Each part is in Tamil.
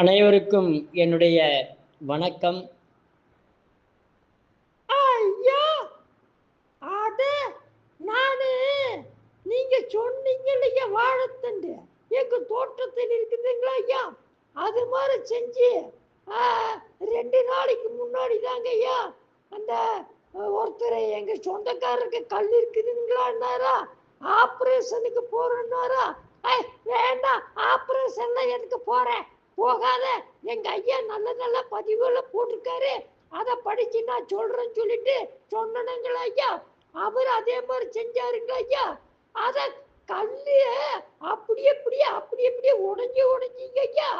அனைவருக்கும் என்னுடைய வணக்கம். ஐயா, அது நானு நீங்க சொன்னீங்க இல்லையா வாழைத்தண்டு எங்க தோட்டத்தில் இருக்குதுங்களா ஐயா, அது மாதிரி செஞ்சு 2 நாளைக்கு முன்னாடி தாங்க ஐயா அந்த ஒருத்தர் எங்க சொந்தக்காரருக்கு கல் இருக்குதுங்களான்னாரா, ஆப்ரேஷனுக்கு போறேன்னாரா. வேண்டாம், ஆப்ரேஷன்லாம் எதுக்கு போறேன், போகாத, எங்க ஐயா நல்ல நல்ல பதிவுகளை போட்டிருக்காரு, அதை படிச்சு நான் சொல்றேன்னு சொல்லிட்டு சொன்னனுங்களா ஐயா. அவர் அதே மாதிரி செஞ்சாருங்களா ஐயா. அத கல்லு அப்படி அப்படியே உடைஞ்சிங்க ஐயா.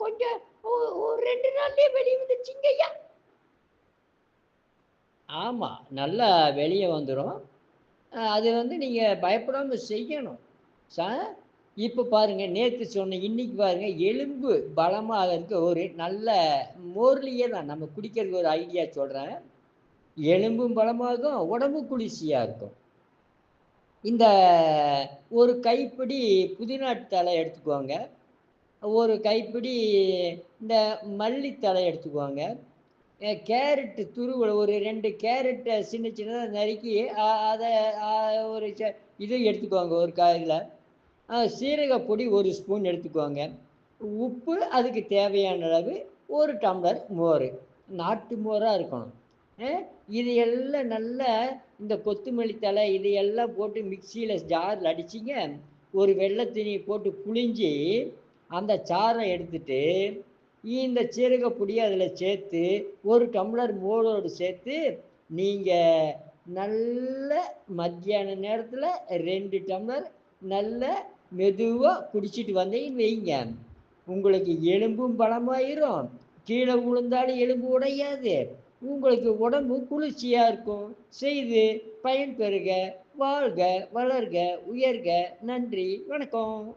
கொஞ்சம் ஒரு 2 நாள்லயே வெளியே வந்துச்சுங்க ஐயா. ஆமாம், நல்லா வெளியே வந்துடும். அது நீங்கள் பயப்படாமல் செய்யணும். இப்போ பாருங்கள், நேற்று சொன்னேன், இன்னைக்கு பாருங்கள், எலும்பு பலமாக இருக்க ஒரு நல்ல மோர்லியே தான் நம்ம குடிக்கிறதுக்கு ஒரு ஐடியா சொல்கிறேன். எலும்பும் பலமாகும், உடம்பு குளிர்ச்சியாக இருக்கும். இந்த ஒரு கைப்பிடி புதினாத்தலை எடுத்துக்குவாங்க, ஒரு கைப்பிடி இந்த மல்லித்தலை எடுத்துக்குவாங்க, கேரட்டு துருவல் ஒரு 2 கேரட்டை சின்ன சின்னதாக நறுக்கி அதை ஒரு இது எடுத்துக்குவாங்க. ஒரு காயில் சீரகப்பொடி 1 ஸ்பூன் எடுத்துக்குவாங்க. உப்பு அதுக்கு தேவையான அளவு, 1 டம்ளர் மோர், நாட்டு மோராக இருக்கணும். இது எல்லாம் நல்லா இந்த கொத்தமல்லி தலை இதையெல்லாம் போட்டு மிக்சியில் ஜாரில் அடிச்சிங்க, ஒரு வெள்ளை துணி போட்டு புழிஞ்சி அந்த சாறை எடுத்துட்டு இந்த சீரகப்பொடியை அதில் சேர்த்து 1 டம்ளர் மோரோடு சேர்த்து நீங்கள் நல்ல மத்தியான நேரத்தில் 2 டம்ளர் நல்ல மெதுவாக குடிச்சிட்டு வந்தீங்கன்னு வைங்க, உங்களுக்கு எலும்பும் பலமாயிரும், கீழே விழுந்தாலும் எலும்பு உடையாது, உங்களுக்கு உடம்பு குளிர்ச்சியாக இருக்கும். செய்து பயன்பெறுக. வாழ்க வளர்க உயர்க. நன்றி, வணக்கம்.